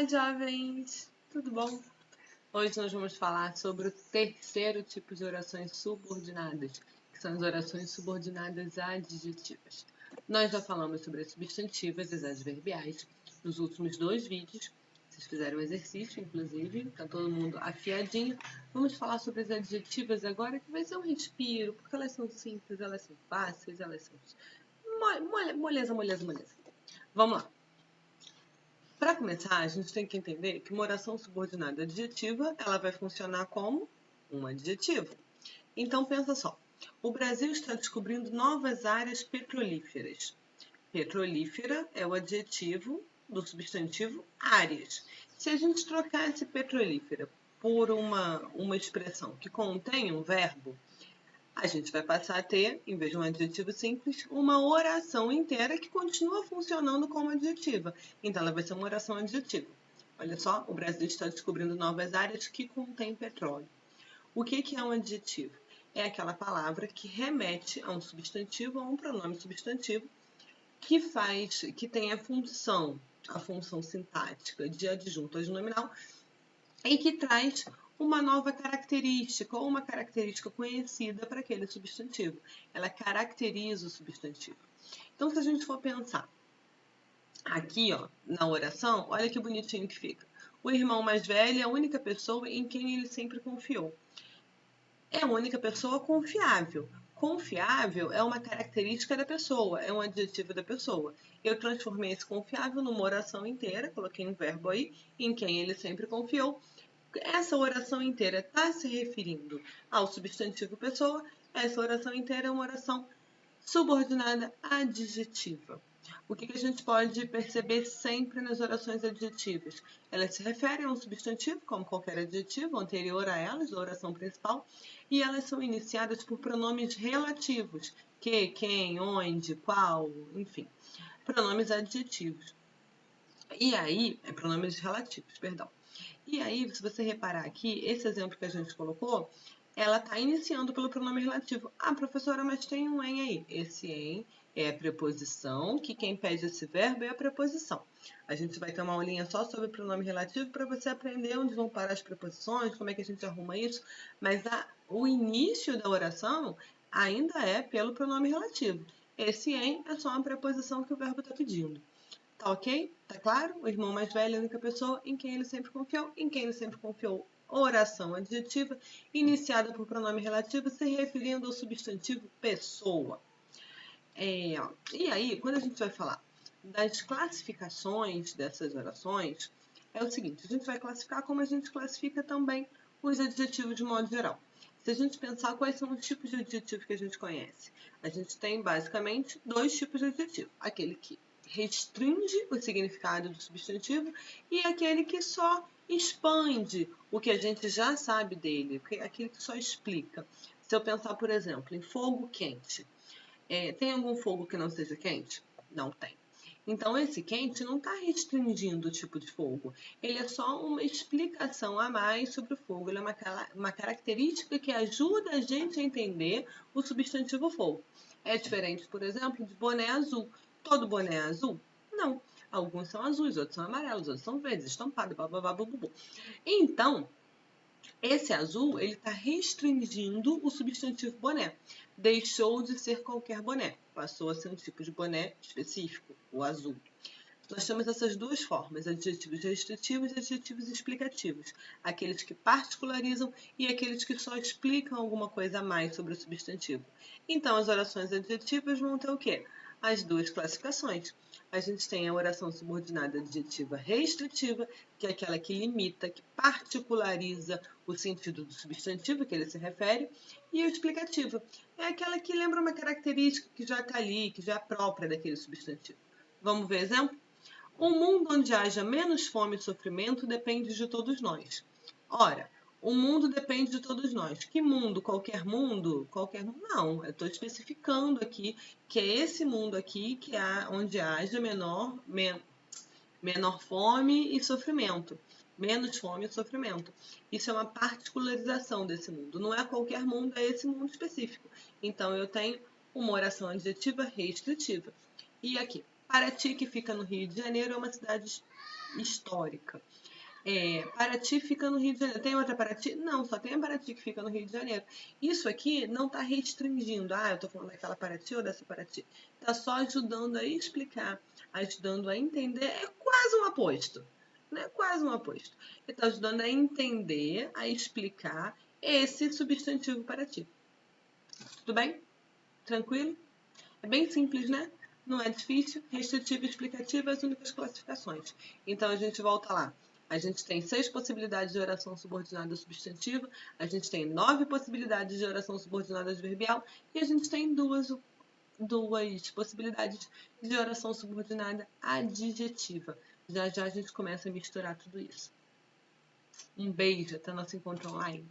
Olá, jovens! Tudo bom? Hoje nós vamos falar sobre o terceiro tipo de orações subordinadas, que são as orações subordinadas adjetivas. Nós já falamos sobre as substantivas e as adverbiais nos últimos 2 vídeos. Vocês fizeram um exercício, inclusive, tá todo mundo afiadinho. Vamos falar sobre as adjetivas agora, que vai ser um respiro, porque elas são simples, elas são fáceis, elas são moleza. Vamos lá. Para começar, a gente tem que entender que uma oração subordinada adjetiva, ela vai funcionar como um adjetivo. Então, pensa só. O Brasil está descobrindo novas áreas petrolíferas. Petrolífera é o adjetivo do substantivo áreas. Se a gente trocasse petrolífera por uma expressão que contém um verbo, a gente vai passar a ter, em vez de um adjetivo simples, uma oração inteira que continua funcionando como adjetiva. Então, ela vai ser uma oração adjetiva. Olha só, o Brasil está descobrindo novas áreas que contêm petróleo. O que é um adjetivo? É aquela palavra que remete a um substantivo ou a um pronome substantivo que tem a função sintática de adjunto adnominal e que traz uma nova característica ou uma característica conhecida para aquele substantivo. Ela caracteriza o substantivo. Então, se a gente for pensar aqui, ó, na oração, olha que bonitinho que fica. O irmão mais velho é a única pessoa em quem ele sempre confiou. É a única pessoa confiável. Confiável é uma característica da pessoa, é um adjetivo da pessoa. Eu transformei esse confiável numa oração inteira, coloquei um verbo aí, em quem ele sempre confiou. Essa oração inteira está se referindo ao substantivo pessoa, essa oração inteira é uma oração subordinada adjetiva. O que a gente pode perceber sempre nas orações adjetivas? Elas se referem a um substantivo, como qualquer adjetivo anterior a elas, da oração principal, e elas são iniciadas por pronomes relativos, que, quem, onde, qual, enfim, pronomes adjetivos. E aí, pronomes relativos, perdão. E aí, se você reparar aqui, esse exemplo que a gente colocou, ela está iniciando pelo pronome relativo. Ah, professora, mas tem um em aí. Esse em é a preposição, que quem pede esse verbo é a preposição. A gente vai ter uma aulinha só sobre pronome relativo para você aprender onde vão parar as preposições, como é que a gente arruma isso. Mas o início da oração ainda é pelo pronome relativo. Esse em é só uma preposição que o verbo está pedindo. Tá ok? Tá claro? O irmão mais velho é a única pessoa em quem ele sempre confiou. Em quem ele sempre confiou, oração adjetiva, iniciada por pronome relativo, se referindo ao substantivo pessoa. E aí, quando a gente vai falar das classificações dessas orações, é o seguinte, a gente vai classificar como a gente classifica também os adjetivos de modo geral. Se a gente pensar quais são os tipos de adjetivo que a gente conhece, a gente tem basicamente 2 tipos de adjetivo. Aquele que restringe o significado do substantivo e aquele que só expande o que a gente já sabe dele, aquele que só explica. Se eu pensar, por exemplo, em fogo quente, tem algum fogo que não seja quente? Não tem. Então, esse quente não está restringindo o tipo de fogo. Ele é só uma explicação a mais sobre o fogo. Ele é uma característica que ajuda a gente a entender o substantivo fogo. É diferente, por exemplo, de boné azul. Todo boné é azul? Não. Alguns são azuis, outros são amarelos, outros são verdes, estampados, bababá, bububu. Então, esse azul, ele está restringindo o substantivo boné. Deixou de ser qualquer boné, passou a ser um tipo de boné específico, o azul. Nós temos essas 2 formas, adjetivos restritivos e adjetivos explicativos. Aqueles que particularizam e aqueles que só explicam alguma coisa a mais sobre o substantivo. Então, as orações adjetivas vão ter o quê? As 2 classificações. A gente tem a oração subordinada adjetiva restritiva, que é aquela que limita, que particulariza o sentido do substantivo que ele se refere, e a explicativa é aquela que lembra uma característica que já está ali, que já é própria daquele substantivo. Vamos ver exemplo? Um mundo onde haja menos fome e sofrimento depende de todos nós. Ora, o mundo depende de todos nós. Que mundo? Qualquer mundo? Qualquer mundo? Não, eu estou especificando aqui que é esse mundo aqui que onde haja menor fome e sofrimento. Menos fome e sofrimento. Isso é uma particularização desse mundo. Não é qualquer mundo, é esse mundo específico. Então, eu tenho uma oração adjetiva restritiva. E aqui? Paraty, que fica no Rio de Janeiro, é uma cidade histórica. Paraty fica no Rio de Janeiro. Tem outra Paraty? Não, só tem a Paraty que fica no Rio de Janeiro. Isso aqui não está restringindo. Eu estou falando daquela Paraty ou dessa Paraty. Está só ajudando a explicar, ajudando a entender. É quase um aposto. Né? Quase um aposto. Ele está ajudando a entender, a explicar esse substantivo Paraty. Tudo bem? Tranquilo? É bem simples, né? Não é difícil. Restritivo e explicativo, as únicas classificações. Então, a gente volta lá. A gente tem 6 possibilidades de oração subordinada substantiva, a gente tem 9 possibilidades de oração subordinada adverbial e a gente tem duas possibilidades de oração subordinada adjetiva. Já já a gente começa a misturar tudo isso. Um beijo, até nosso encontro online.